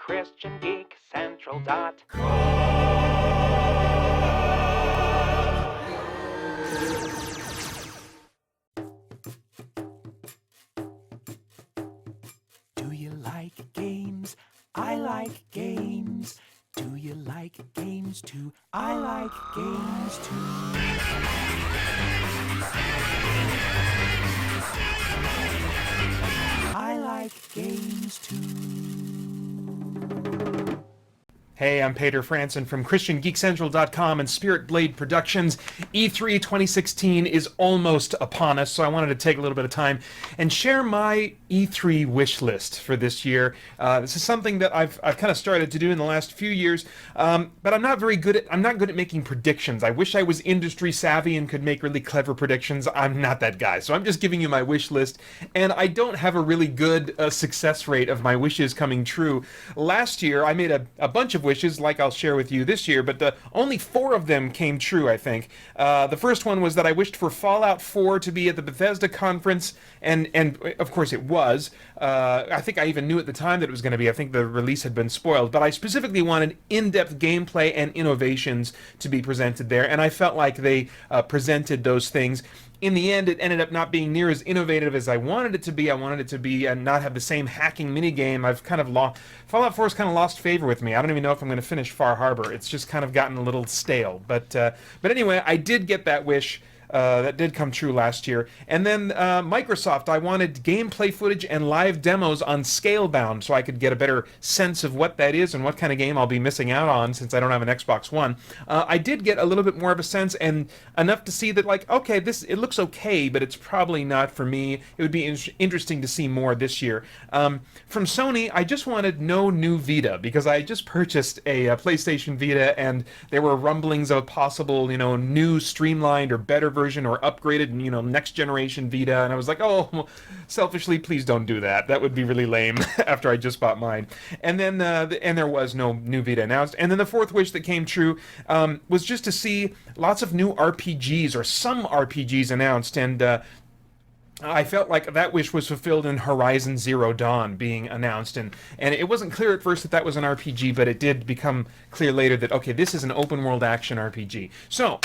Do you like games? I like games. Do you like games too? I like games too. I like games too. Hey, I'm Peter Franson from christiangeekcentral.com and Spirit Blade Productions. E3 2016 is almost upon us, so I wanted to take a little bit of time and share my E3 wish list for this year. This is something that I've kind of started to do in the last few years, but I'm not good at making predictions. I wish I was industry savvy and could make really clever predictions. I'm not that guy, so I'm just giving you my wish list, and I don't have a really good success rate of my wishes coming true. Last year, I made a bunch of wishes like I'll share with you this year, but only 4 of them came true, I think. The first one was that I wished for Fallout 4 to be at the Bethesda conference, and of course it was. I think I even knew at the time that it was going to be. I think the release had been spoiled, but I specifically wanted in-depth gameplay and innovations to be presented there, and I felt like they presented those things. In the end, it ended up not being near as innovative as I wanted it to be. I wanted it to be and not have the same hacking minigame. I've kind of Fallout 4 has kind of lost favor with me. I don't even know if I'm going to finish Far Harbor. It's just kind of gotten a little stale. But anyway, I did get that wish. That did come true last year. And then Microsoft, I wanted gameplay footage and live demos on Scalebound so I could get a better sense of what that is and what kind of game I'll be missing out on since I don't have an Xbox One. I did get a little bit more of a sense and enough to see that, like, okay, it looks okay, but it's probably not for me. It would be interesting to see more this year. From Sony, I just wanted no new Vita because I just purchased a PlayStation Vita and there were rumblings of a possible, new streamlined or better version or upgraded, next generation Vita, and I was like, oh, selfishly, please don't do that. That would be really lame after I just bought mine. And then and there was no new Vita announced. And then the fourth wish that came true was just to see lots of new RPGs or some RPGs announced, and I felt like that wish was fulfilled in Horizon Zero Dawn being announced, and it wasn't clear at first that was an RPG, but it did become clear later that, okay, this is an open world action RPG. So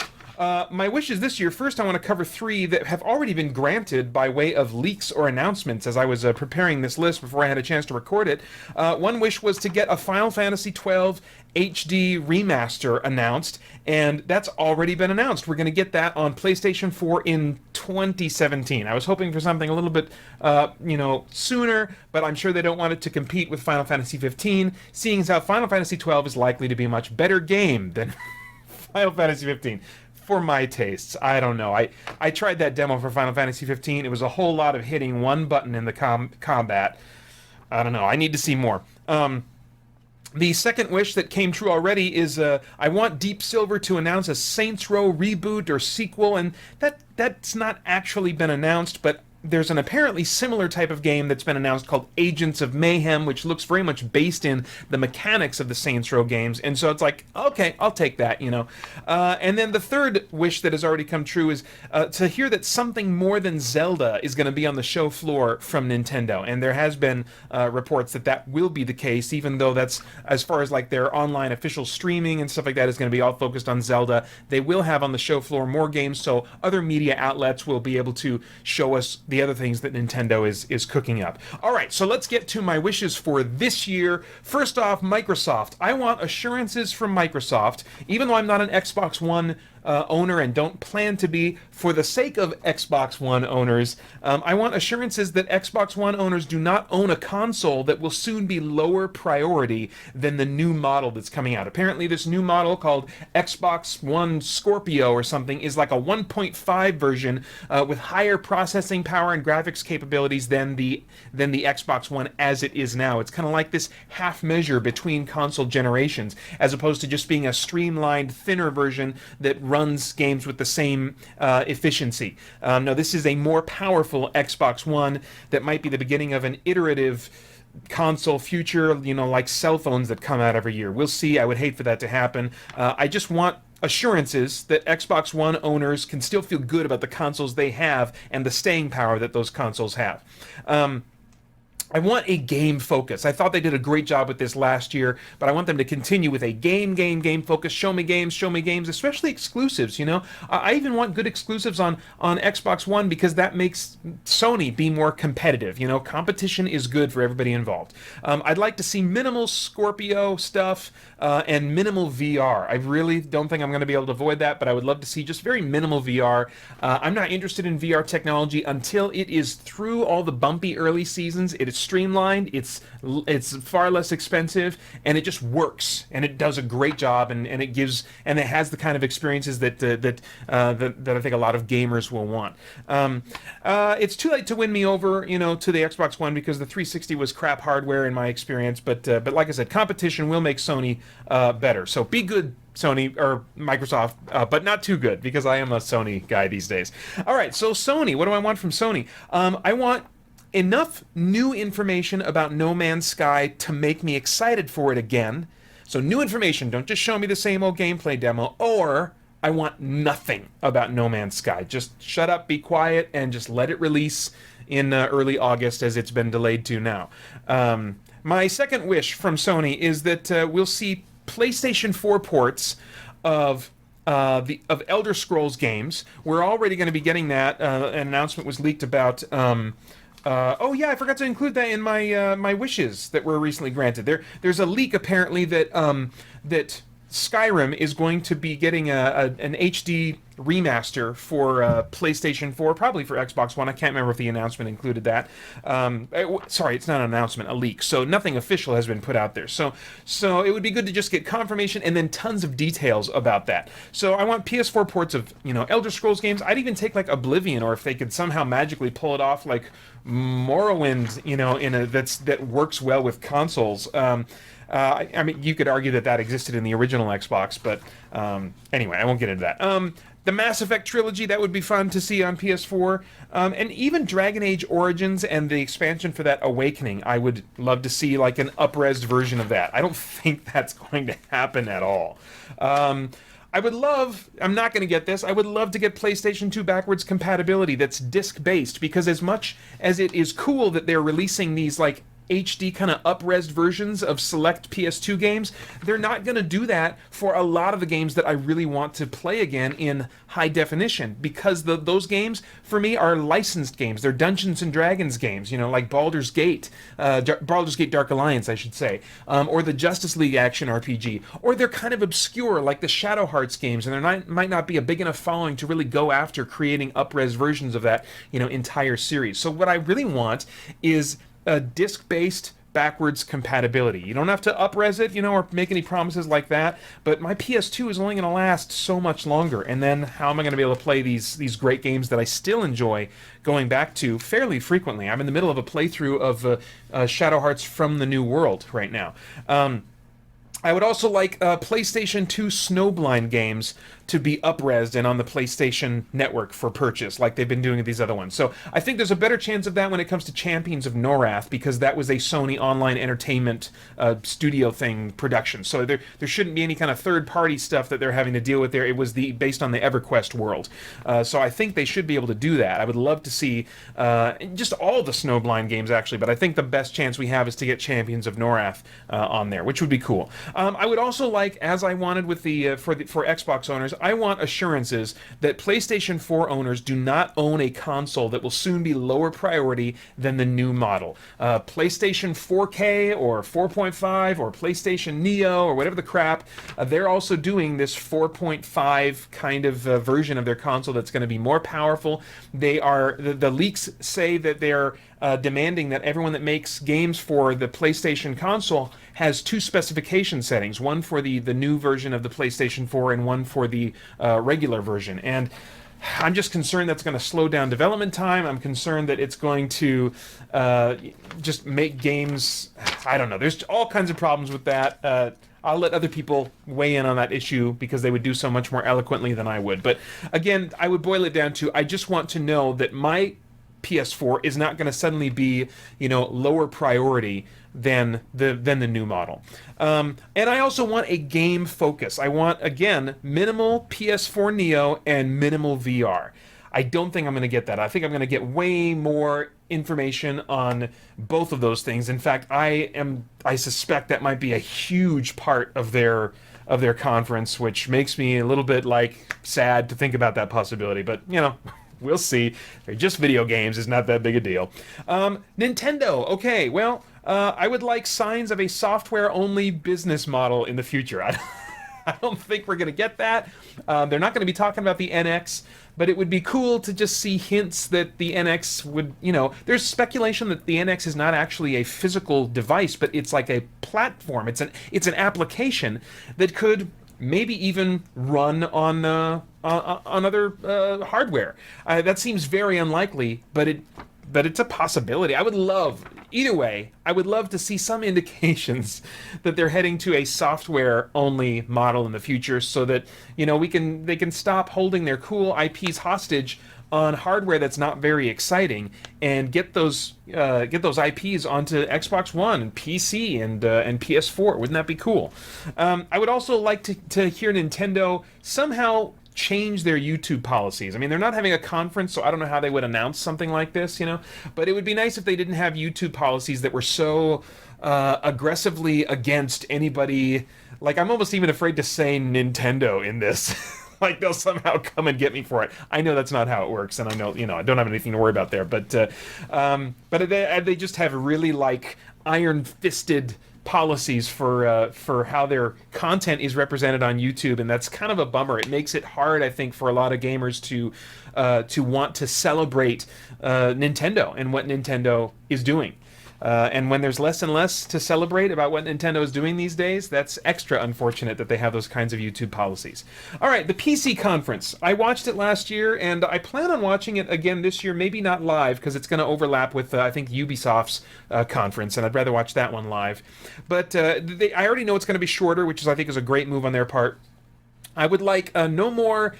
my wishes this year, first I want to cover 3 that have already been granted by way of leaks or announcements as I was preparing this list before I had a chance to record it. One wish was to get a Final Fantasy XII HD remaster announced, and that's already been announced. We're going to get that on PlayStation 4 in 2017. I was hoping for something a little bit, sooner, but I'm sure they don't want it to compete with Final Fantasy 15, seeing as how Final Fantasy 12 is likely to be a much better game than Final Fantasy 15. For my tastes, I don't know. I tried that demo for Final Fantasy 15. It was a whole lot of hitting one button in the combat. I don't know. I need to see more. The second wish that came true already is I want Deep Silver to announce a Saints Row reboot or sequel, and that's not actually been announced, but there's an apparently similar type of game that's been announced called Agents of Mayhem, which looks very much based in the mechanics of the Saints Row games, and so it's like, okay, I'll take that, And then the third wish that has already come true is to hear that something more than Zelda is going to be on the show floor from Nintendo, and there has been reports that will be the case, even though that's, as far as like their online official streaming and stuff like that, is going to be all focused on Zelda. They will have on the show floor more games, so other media outlets will be able to show us the other things that Nintendo is cooking up. All right, so let's get to my wishes for this year. First off, Microsoft. I want assurances from Microsoft, even though I'm not an Xbox One owner and don't plan to be, for the sake of Xbox One owners, I want assurances that Xbox One owners do not own a console that will soon be lower priority than the new model that's coming out. Apparently this new model called Xbox One Scorpio or something is like a 1.5 version with higher processing power and graphics capabilities than the Xbox One as it is now. It's kind of like this half measure between console generations, as opposed to just being a streamlined, thinner version that runs games with the same efficiency. No, this is a more powerful Xbox One that might be the beginning of an iterative console future, like cell phones that come out every year. We'll see. I would hate for that to happen. I just want assurances that Xbox One owners can still feel good about the consoles they have and the staying power that those consoles have. I want a game focus. I thought they did a great job with this last year, but I want them to continue with a game focus. Show me games, especially exclusives. I even want good exclusives on Xbox One because that makes Sony be more competitive. Competition is good for everybody involved. I'd like to see minimal Scorpio stuff and minimal VR. I really don't think I'm going to be able to avoid that, but I would love to see just very minimal VR. I'm not interested in VR technology until it is through all the bumpy early seasons. It is streamlined, it's far less expensive, and it just works, and it does a great job, and it has the kind of experiences that I think a lot of gamers will want. It's too late to win me over, to the Xbox One because the 360 was crap hardware in my experience, but like I said, competition will make Sony better. So be good, Sony or Microsoft, but not too good because I am a Sony guy these days. All right, so Sony, what do I want from Sony? I want enough new information about No Man's Sky to make me excited for it again. So new information, don't just show me the same old gameplay demo, or I want nothing about No Man's Sky. Just shut up, be quiet, and just let it release in early August as it's been delayed to now. My second wish from Sony is that we'll see PlayStation 4 ports of Elder Scrolls games. We're already going to be getting that. An announcement was leaked about. Oh yeah, I forgot to include that in my wishes that were recently granted. There's a leak apparently that Skyrim is going to be getting an HD remaster for PlayStation 4, probably for Xbox One. I can't remember if the announcement included that. Sorry, it's not an announcement, a leak. So nothing official has been put out there. So it would be good to just get confirmation and then tons of details about that. So I want PS4 ports of Elder Scrolls games. I'd even take like Oblivion, or if they could somehow magically pull it off like Morrowind, that works well with consoles. I mean, you could argue that existed in the original Xbox, but anyway, I won't get into that. The Mass Effect trilogy, that would be fun to see on PS4. And even Dragon Age Origins and the expansion for that, Awakening, I would love to see like an up-resed version of that. I don't think that's going to happen at all. I'm not going to get this, I would love to get PlayStation 2 backwards compatibility that's disc-based, because as much as it is cool that they're releasing these like HD kind of up-resed versions of select PS2 games, they're not going to do that for a lot of the games that I really want to play again in high definition, because those games for me are licensed games. They're Dungeons and Dragons games, like Baldur's Gate Dark Alliance, I should say, or the Justice League action RPG, or they're kind of obscure like the Shadow Hearts games, and there might not be a big enough following to really go after creating up-res versions of that entire series. So what I really want is a disc-based backwards compatibility. You don't have to up-res it, or make any promises like that, but my PS2 is only going to last so much longer, and then how am I going to be able to play these great games that I still enjoy going back to fairly frequently? I'm in the middle of a playthrough of Shadow Hearts from the New World right now. I would also like PlayStation 2 Snowblind games to be up-resed and on the PlayStation Network for purchase, like they've been doing with these other ones. So I think there's a better chance of that when it comes to Champions of Norath, because that was a Sony online entertainment studio thing production. So there shouldn't be any kind of third-party stuff that they're having to deal with there. It was based on the EverQuest world. So I think they should be able to do that. I would love to see just all the Snowblind games, actually, but I think the best chance we have is to get Champions of Norath on there, which would be cool. I would also like, as I wanted with for Xbox owners, I want assurances that PlayStation 4 owners do not own a console that will soon be lower priority than the new model. PlayStation 4K or 4.5 or PlayStation Neo or whatever the crap, they're also doing this 4.5 kind of version of their console that's going to be more powerful. The leaks say that they're demanding that everyone that makes games for the PlayStation console has two specification settings, one for the new version of the PlayStation 4 and one for the regular version. And I'm just concerned that's going to slow down development time. I'm concerned that it's going to just make games, I don't know, there's all kinds of problems with that. I'll let other people weigh in on that issue because they would do so much more eloquently than I would. But again, I would boil it down to, I just want to know that my PS4 is not going to suddenly be, lower priority than the new model. And I also want a game focus. I want, again, minimal PS4 Neo and minimal VR. I don't think I'm going to get that. I think I'm going to get way more information on both of those things. In fact, I suspect that might be a huge part of their conference, which makes me a little bit like sad to think about that possibility. But we'll see. They're just video games. It's not that big a deal. Nintendo. Okay, well, I would like signs of a software-only business model in the future. I don't think we're going to get that. They're not going to be talking about the NX, but it would be cool to just see hints that the NX would, there's speculation that the NX is not actually a physical device, but it's like a platform. It's an application that could maybe even run on other hardware. That seems very unlikely, but it's a possibility. Either way, I would love to see some indications that they're heading to a software-only model in the future, so that they can stop holding their cool IPs hostage on hardware that's not very exciting, and get those IPs onto Xbox One and PC and PS4. Wouldn't that be cool? I would also like to hear Nintendo somehow change their YouTube policies. I mean, they're not having a conference, so I don't know how they would announce something like this, but it would be nice if they didn't have YouTube policies that were so aggressively against anybody. Like, I'm almost even afraid to say Nintendo in this. Like, they'll somehow come and get me for it. I know that's not how it works, and I know, I don't have anything to worry about there, but they just have really, like, iron-fisted policies for how their content is represented on YouTube, and that's kind of a bummer. It makes it hard, I think, for a lot of gamers to want to celebrate Nintendo and what Nintendo is doing. And when there's less and less to celebrate about what Nintendo is doing these days, that's extra unfortunate that they have those kinds of YouTube policies. All right, the PC conference. I watched it last year, and I plan on watching it again this year, maybe not live, because it's going to overlap with, I think, Ubisoft's conference, and I'd rather watch that one live. But I already know it's going to be shorter, which I think is a great move on their part. I would like no more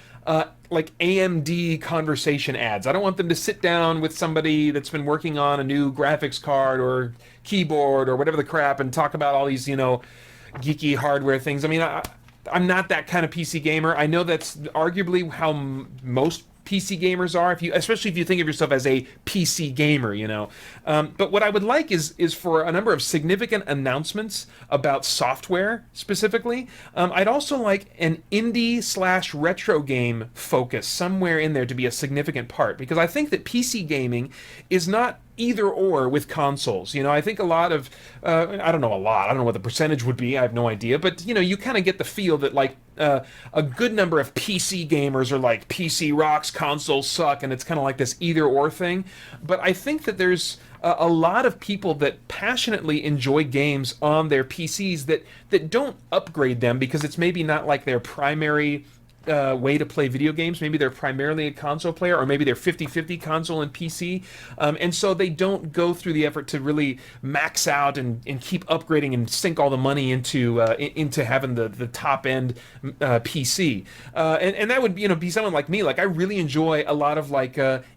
like AMD conversation ads. I don't want them to sit down with somebody that's been working on a new graphics card or keyboard or whatever the crap and talk about all these, geeky hardware things. I mean, I'm not that kind of PC gamer. I know that's arguably how most PC gamers are, especially if you think of yourself as a PC gamer, But what I would like is for a number of significant announcements about software specifically. I'd also like an indie/retro game focus somewhere in there to be a significant part, because I think that PC gaming is not either or with consoles. I think a lot of I don't know what the percentage would be, I have no idea, but you kind of get the feel that like a good number of PC gamers are like, PC rocks, consoles suck, and it's kind of like this either or thing. But I think that there's a lot of people that passionately enjoy games on their PCs that don't upgrade them because it's maybe not like their primary way to play video games. Maybe they're primarily a console player, or maybe they're 50-50 console and PC, and so they don't go through the effort to really max out and keep upgrading and sink all the money into having the top end PC, and that would be someone like me. Like, I really enjoy a lot of like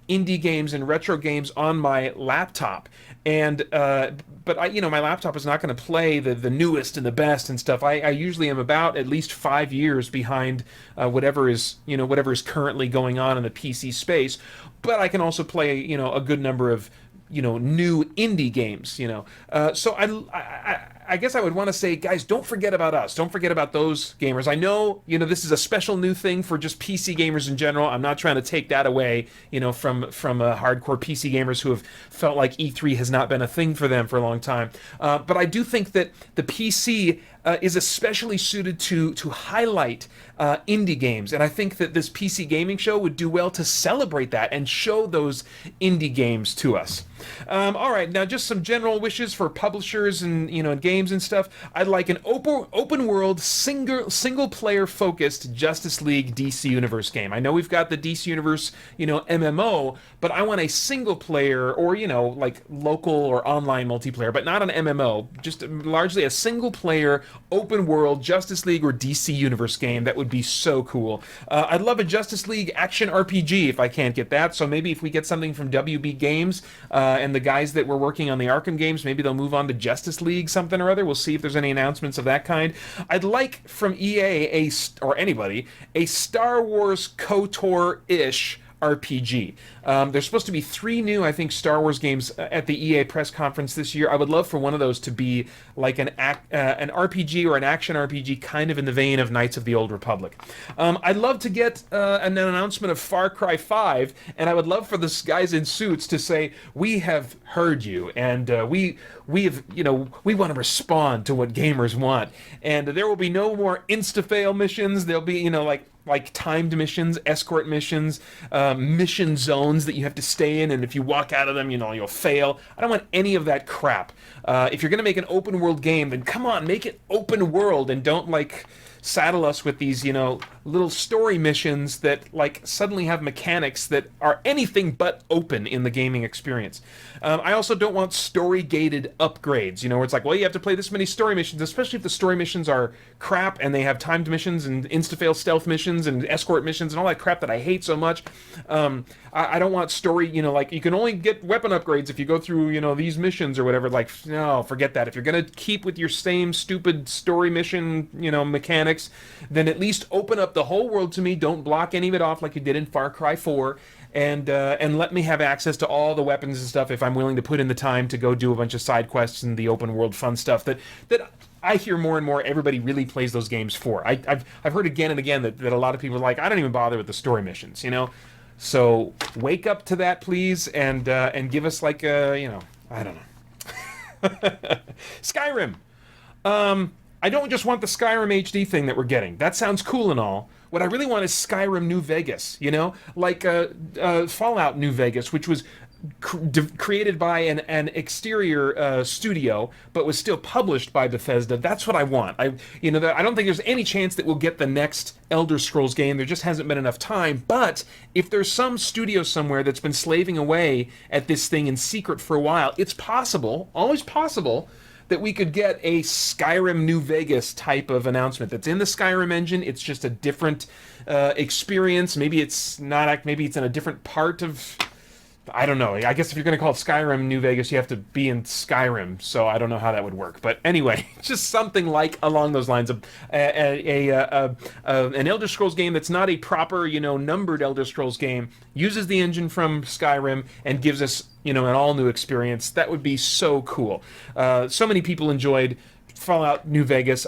indie games and retro games on my laptop, and but my laptop is not going to play the newest and the best and stuff. I usually am about at least 5 years behind whatever is currently going on in the PC space, but I can also play a good number of new indie games. So I guess I would want to say, guys, don't forget about us. Don't forget about those gamers. I know, this is a special new thing for just PC gamers in general. I'm not trying to take that away, from hardcore PC gamers who have felt like E3 has not been a thing for them for a long time. But I do think that the PC is especially suited to highlight indie games, and I think that this PC gaming show would do well to celebrate that and show those indie games to us. All right, now just some general wishes for publishers and games and stuff. I'd like an open world single player focused Justice League DC Universe game. I know we've got the DC Universe MMO, but I want a single player or like local or online multiplayer, but not an MMO. Just largely a single player open world Justice League or DC Universe game. That would be so cool. I'd love a Justice League action RPG if I can't get that. So maybe if we get something from WB Games and the guys that were working on the Arkham games, maybe they'll move on to Justice League something or other. We'll see if there's any announcements of that kind. I'd like from EA or anybody a Star Wars KOTOR-ish RPG. There's supposed to be 3 new, I think, Star Wars games at the EA press conference this year. I would love for one of those to be like an RPG or an action RPG, kind of in the vein of Knights of the Old Republic. I'd love to get an announcement of Far Cry 5, and I would love for the guys in suits to say, "We have heard you, and we have, we want to respond to what gamers want, and there will be no more insta-fail missions. There'll be, like timed missions, escort missions, mission zones that you have to stay in, and if you walk out of them, you'll fail. I don't want any of that crap. If you're going to make an open world game, then come on, make it open world, and don't saddle us with these, little story missions that suddenly have mechanics that are anything but open in the gaming experience. I also don't want story-gated upgrades, where it's like, well, you have to play this many story missions, especially if the story missions are crap and they have timed missions and insta-fail stealth missions and escort missions and all that crap that I hate so much. I don't want story, you can only get weapon upgrades if you go through, these missions or whatever. No, forget that. If you're going to keep with your same stupid story mission, mechanics, then at least open up the whole world to me. Don't block any of it off like you did in Far Cry 4. And let me have access to all the weapons and stuff if I'm willing to put in the time to go do a bunch of side quests and the open world fun stuff that I hear more and more everybody really plays those games for. I've heard again and again that a lot of people are like, I don't even bother with the story missions, So wake up to that, please, and give us I don't know. Skyrim. I don't just want the Skyrim HD thing that we're getting. That sounds cool and all. What I really want is Skyrim New Vegas, like Fallout New Vegas, which was created by an exterior studio, but was still published by Bethesda. That's what I want. I don't think there's any chance that we'll get the next Elder Scrolls game. There just hasn't been enough time. But if there's some studio somewhere that's been slaving away at this thing in secret for a while, it's possible, always possible, that we could get a Skyrim New Vegas type of announcement that's in the Skyrim engine. It's just a different experience. Maybe it's not. Maybe it's in a different part of. I don't know. I guess if you're going to call it Skyrim New Vegas, you have to be in Skyrim. So I don't know how that would work. But anyway, just something along those lines of an Elder Scrolls game that's not a proper, numbered Elder Scrolls game, uses the engine from Skyrim and gives us, an all-new experience. That would be so cool. So many people enjoyed Fallout New Vegas.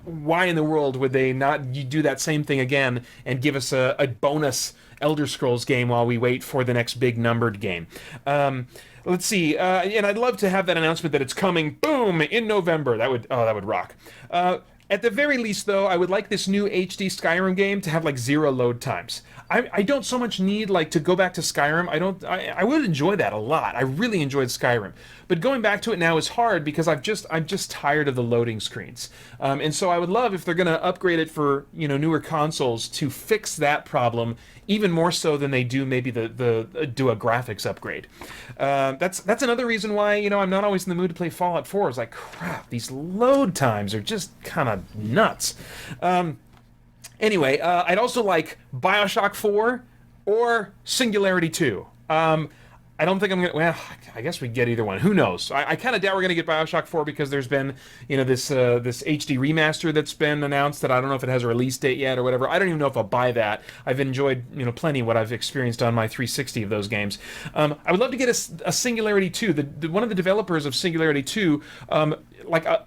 Why in the world would they not do that same thing again and give us a bonus Elder Scrolls game while we wait for the next big numbered game? Let's see, and I'd love to have that announcement that it's coming, boom, in November. That would rock. At the very least, though, I would like this new HD Skyrim game to have 0 load times. I don't so much need to go back to Skyrim. I would enjoy that a lot. I really enjoyed Skyrim, but going back to it now is hard because I'm just tired of the loading screens. And so I would love if they're going to upgrade it for newer consoles to fix that problem even more so than they do maybe do a graphics upgrade. That's another reason why I'm not always in the mood to play Fallout 4. It's like, crap, these load times are just kind of nuts. Anyway, I'd also like BioShock 4 or Singularity 2. I don't think I'm going to... Well, I guess we get either one. Who knows? I kind of doubt we're going to get BioShock 4 because there's been, this HD remaster that's been announced that I don't know if it has a release date yet or whatever. I don't even know if I'll buy that. I've enjoyed, plenty what I've experienced on my 360 of those games. I would love to get a Singularity 2. One of the developers of Singularity 2,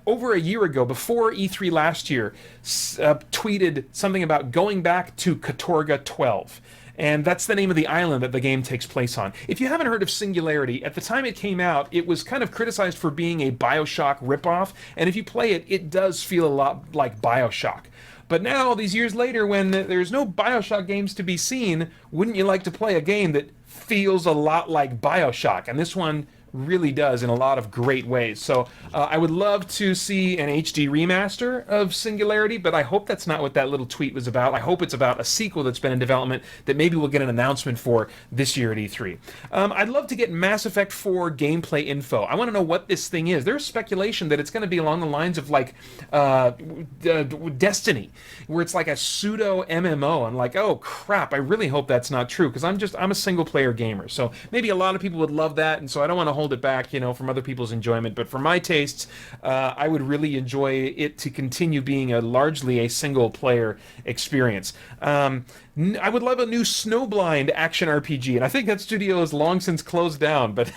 over a year ago, before E3 last year, tweeted something about going back to Katorga 12. And that's the name of the island that the game takes place on. If you haven't heard of Singularity, at the time it came out, it was kind of criticized for being a BioShock ripoff. And if you play it, it does feel a lot like BioShock. But now, these years later, when there's no BioShock games to be seen, wouldn't you like to play a game that feels a lot like BioShock? And this one really does in a lot of great ways. So I would love to see an HD remaster of Singularity, but I hope that's not what that little tweet was about. I hope it's about a sequel that's been in development that maybe we'll get an announcement for this year at E3. I'd love to get Mass Effect 4 gameplay info. I want to know what this thing is. There's speculation that it's going to be along the lines of Destiny, where it's like a pseudo MMO. I'm like, oh crap, I really hope that's not true, because I'm a single player gamer. So maybe a lot of people would love that, and so I don't want to hold hold it back, from other people's enjoyment. But for my tastes, I would really enjoy it to continue being largely a single-player experience. I would love a new Snowblind action RPG, and I think that studio has long since closed down, but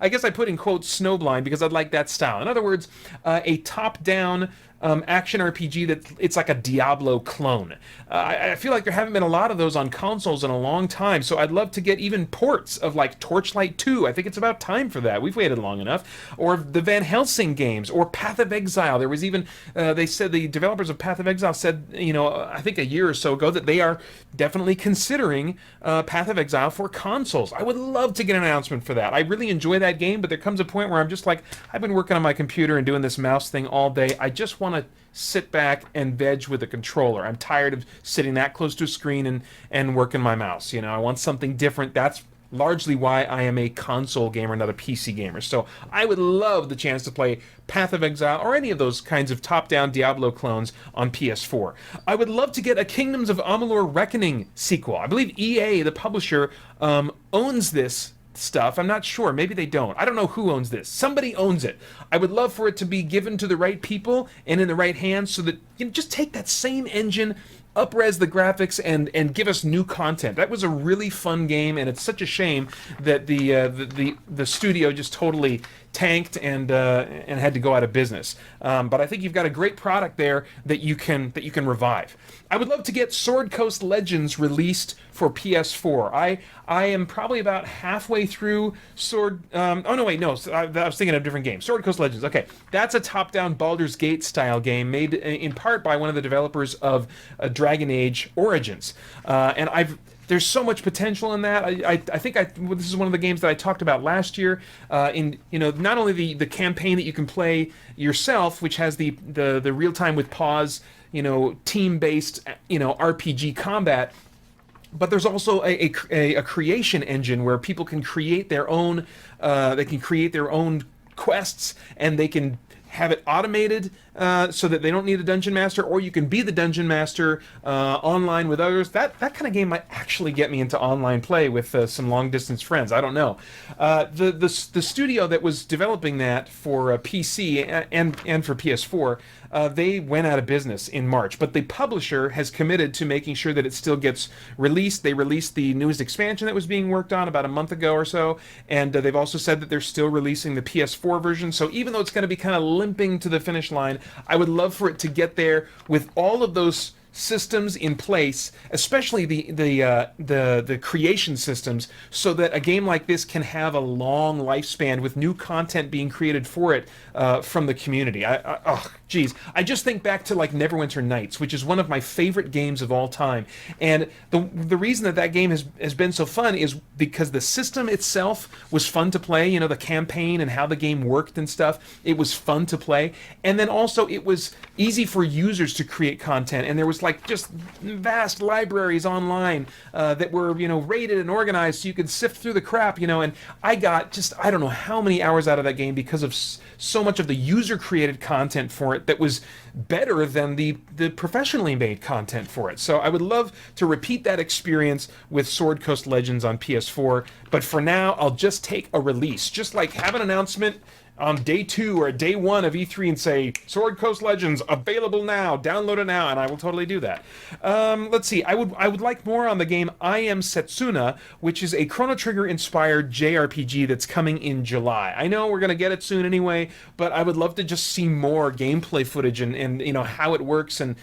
I guess I put in quotes Snowblind because I'd like that style. In other words, a top-down action RPG that it's like a Diablo clone. I feel like there haven't been a lot of those on consoles in a long time, so I'd love to get even ports of like Torchlight 2. I think it's about time for that. We've waited long enough. Or the Van Helsing games, or Path of Exile. There was even, they said, the developers of Path of Exile said, I think a year or so ago, that they are definitely considering Path of Exile for consoles. I would love to get an announcement for that. I really enjoy that game, but there comes a point where I'm just like, I've been working on my computer and doing this mouse thing all day. I just want to sit back and veg with a controller. I'm tired of sitting that close to a screen and working my mouse. I want something different. That's largely why I am a console gamer, not a PC gamer. So I would love the chance to play Path of Exile or any of those kinds of top-down Diablo clones on PS4. I would love to get a Kingdoms of Amalur Reckoning sequel. I believe EA, the publisher, owns this stuff. I'm not sure. Maybe they don't. I don't know who owns this. Somebody owns it. I would love for it to be given to the right people and in the right hands so that just take that same engine, up-res the graphics, and give us new content. That was a really fun game, and it's such a shame that the studio just totally tanked and had to go out of business. But I think you've got a great product there that you can revive. I would love to get Sword Coast Legends released for PS4. I am probably about halfway through Sword. I was thinking of a different game. Sword Coast Legends. Okay, that's a top-down Baldur's Gate style game made in part by one of the developers of Dragon Age Origins, and there's so much potential in that. I think this is one of the games that I talked about last year. Not only the campaign that you can play yourself, which has the real-time with pause, team-based, RPG combat, but there's also a creation engine where people can create their own. They can create their own quests, and they can have it automated so that they don't need a dungeon master, or you can be the dungeon master online with others. That kind of game might actually get me into online play with some long distance friends. I don't know. The studio that was developing that for PC and for PS4, they went out of business in March, but the publisher has committed to making sure that it still gets released. They released the newest expansion that was being worked on about a month ago or so, and they've also said that they're still releasing the PS4 version. So even though it's going to be kind of limping to the finish line, I would love for it to get there with all of those systems in place, especially the creation systems, so that a game like this can have a long lifespan with new content being created for it from the community. I just think back to like Neverwinter Nights, which is one of my favorite games of all time, and the reason that game has been so fun is because the system itself was fun to play. The campaign and how the game worked and stuff. It was fun to play, and then also it was easy for users to create content, and there was like just vast libraries online that were rated and organized so you could sift through the crap, and I got I don't know how many hours out of that game because of so much of the user created content for it that was better than the professionally made content for it. So I would love to repeat that experience with Sword Coast Legends on PS4, but for now I'll just take a release, just like have an announcement on day 2 or day 1 of E3 and say, Sword Coast Legends, available now, download it now, and I will totally do that. Let's see, I would like more on the game I Am Setsuna, which is a Chrono Trigger-inspired JRPG that's coming in July. I know we're going to get it soon anyway, but I would love to just see more gameplay footage and how it works and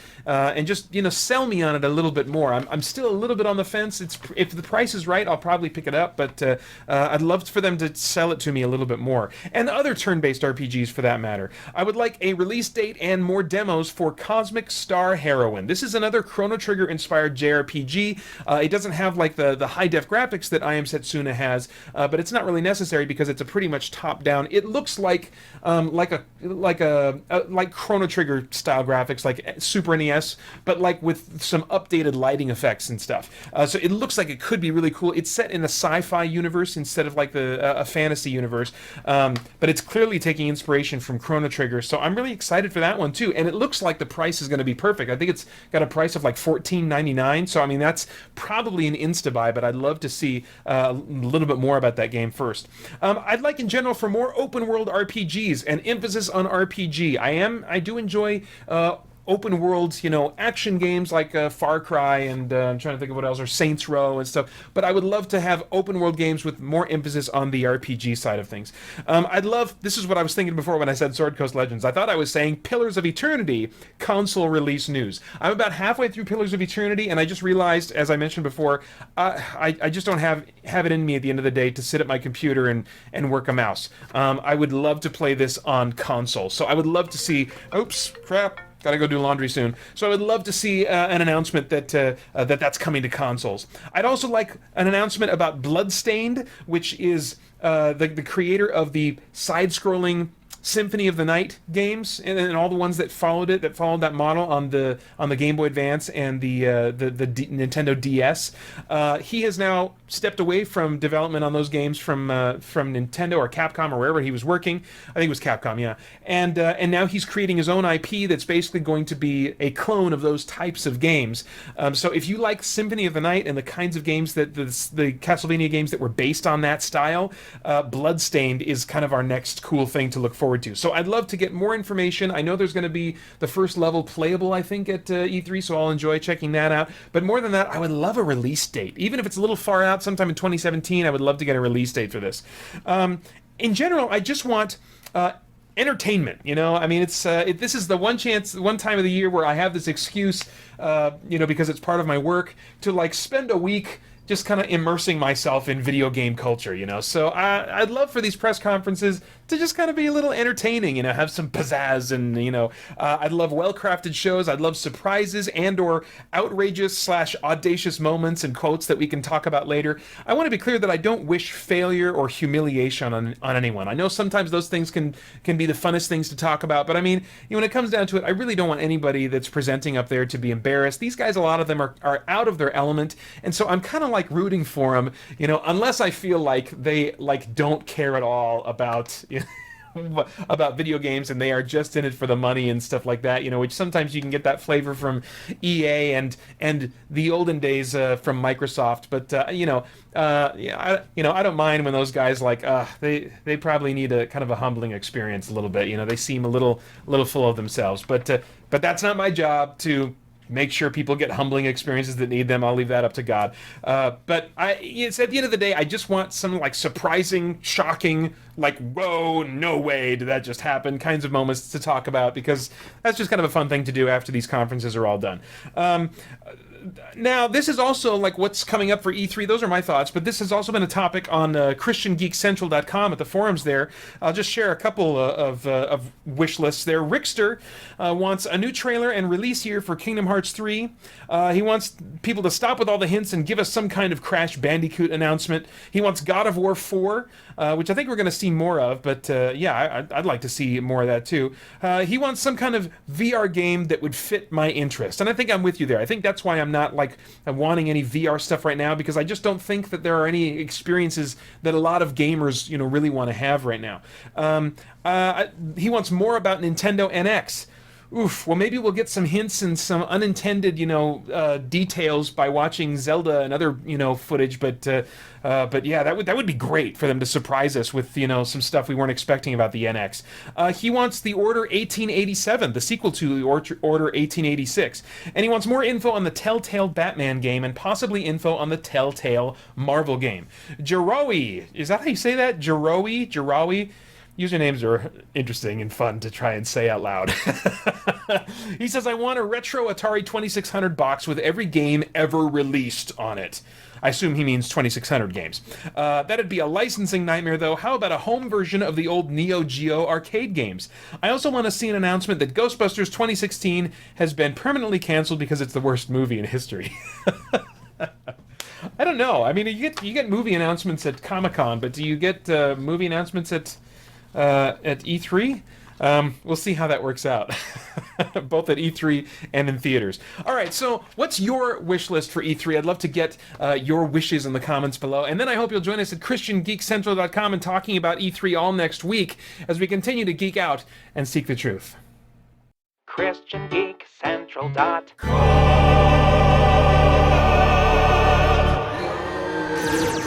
just, sell me on it a little bit more. I'm still a little bit on the fence. If the price is right, I'll probably pick it up, but I'd love for them to sell it to me a little bit more. And other turn-based RPGs for that matter. I would like a release date and more demos for Cosmic Star Heroine. This is another Chrono Trigger inspired JRPG. It doesn't have like the high-def graphics that I Am Setsuna has, but it's not really necessary because it's a pretty much top-down. It looks like Chrono Trigger style graphics, like Super NES, but like with some updated lighting effects and stuff. So it looks like it could be really cool. It's set in a sci-fi universe instead of like a fantasy universe, but it's clearly taking inspiration from Chrono Trigger. So I'm really excited for that one too. And it looks like the price is going to be perfect. I think it's got a price of like $14.99. So I mean that's probably an insta buy, but I'd love to see a little bit more about that game first. I'd like in general for more open world RPGs and emphasis on RPG. I do enjoy open world, action games like Far Cry and I'm trying to think of what else, or Saints Row and stuff. But I would love to have open world games with more emphasis on the RPG side of things. This is what I was thinking before when I said Sword Coast Legends. I thought I was saying Pillars of Eternity console release news. I'm about halfway through Pillars of Eternity, and I just realized, as I mentioned before, I just don't have it in me at the end of the day to sit at my computer and work a mouse. I would love to play this on console. So I would love to see, oops, crap, gotta go do laundry soon. So I would love to see an announcement that's coming to consoles. I'd also like an announcement about Bloodstained, which is the creator of the side-scrolling Symphony of the Night games and all the ones that followed that model on the Game Boy Advance and the Nintendo DS. He has now stepped away from development on those games from Nintendo or Capcom or wherever he was working. I think it was Capcom, yeah. And now he's creating his own IP that's basically going to be a clone of those types of games. So if you like Symphony of the Night and the kinds of games that the Castlevania games that were based on that style, Bloodstained is kind of our next cool thing to look forward to. So I'd love to get more information. I know there's going to be the first level playable, I think, at E3, so I'll enjoy checking that out. But more than that, I would love a release date. Even if it's a little far out, sometime in 2017, I would love to get a release date for this. In general, I just want entertainment. I mean, this is the one time of the year where I have this excuse, because it's part of my work, to like spend a week just kind of immersing myself in video game culture, So I'd love for these press conferences to just kind of be a little entertaining, have some pizzazz, and I'd love well-crafted shows. I'd love surprises and/or outrageous/audacious moments and quotes that we can talk about later. I want to be clear that I don't wish failure or humiliation on anyone. I know sometimes those things can be the funnest things to talk about, but I mean, when it comes down to it, I really don't want anybody that's presenting up there to be embarrassed. These guys, a lot of them are out of their element, and so I'm kind of like rooting for them, unless I feel like they don't care at all about about video games and they are just in it for the money and stuff like that, which sometimes you can get that flavor from EA and the olden days from Microsoft. But I don't mind when those guys they probably need a kind of a humbling experience a little bit. They seem a little full of themselves. But that's not my job to make sure people get humbling experiences that need them. I'll leave that up to God. But it's at the end of the day, I just want some surprising, shocking, whoa, no way did that just happen kinds of moments to talk about, because that's just kind of a fun thing to do after these conferences are all done. Now, this is also what's coming up for E3. Those are my thoughts, but this has also been a topic on christiangeekcentral.com at the forums there. I'll just share a couple of wish lists there. Rickster wants a new trailer and release year for Kingdom Hearts 3. He wants people to stop with all the hints and give us some kind of Crash Bandicoot announcement. He wants God of War 4, which I think we're going to see more of, but I'd like to see more of that too. He wants some kind of VR game that would fit my interest, and I think I'm with you there. I think that's why I'm not wanting any VR stuff right now, because I just don't think that there are any experiences that a lot of gamers really want to have right now. He wants more about Nintendo NX. Oof. Well, maybe we'll get some hints and some unintended, details by watching Zelda and other, footage. But yeah, that would be great for them to surprise us with, some stuff we weren't expecting about the NX. He wants the Order 1887, the sequel to the Order 1886, and he wants more info on the Telltale Batman game and possibly info on the Telltale Marvel game. Jarawi, is that how you say that? Jarawi. Usernames are interesting and fun to try and say out loud. He says, I want a retro Atari 2600 box with every game ever released on it. I assume he means 2600 games. That'd be a licensing nightmare, though. How about a home version of the old Neo Geo arcade games? I also want to see an announcement that Ghostbusters 2016 has been permanently canceled because it's the worst movie in history. I don't know. I mean, you get movie announcements at Comic-Con, but do you get movie announcements at E3? We'll see how that works out. both at E3 and in theaters. All right, so what's your wish list for E3? I'd love to get your wishes in the comments below. And then I hope you'll join us at christiangeekcentral.com and talking about E3 all next week as we continue to geek out and seek the truth. christiangeekcentral.com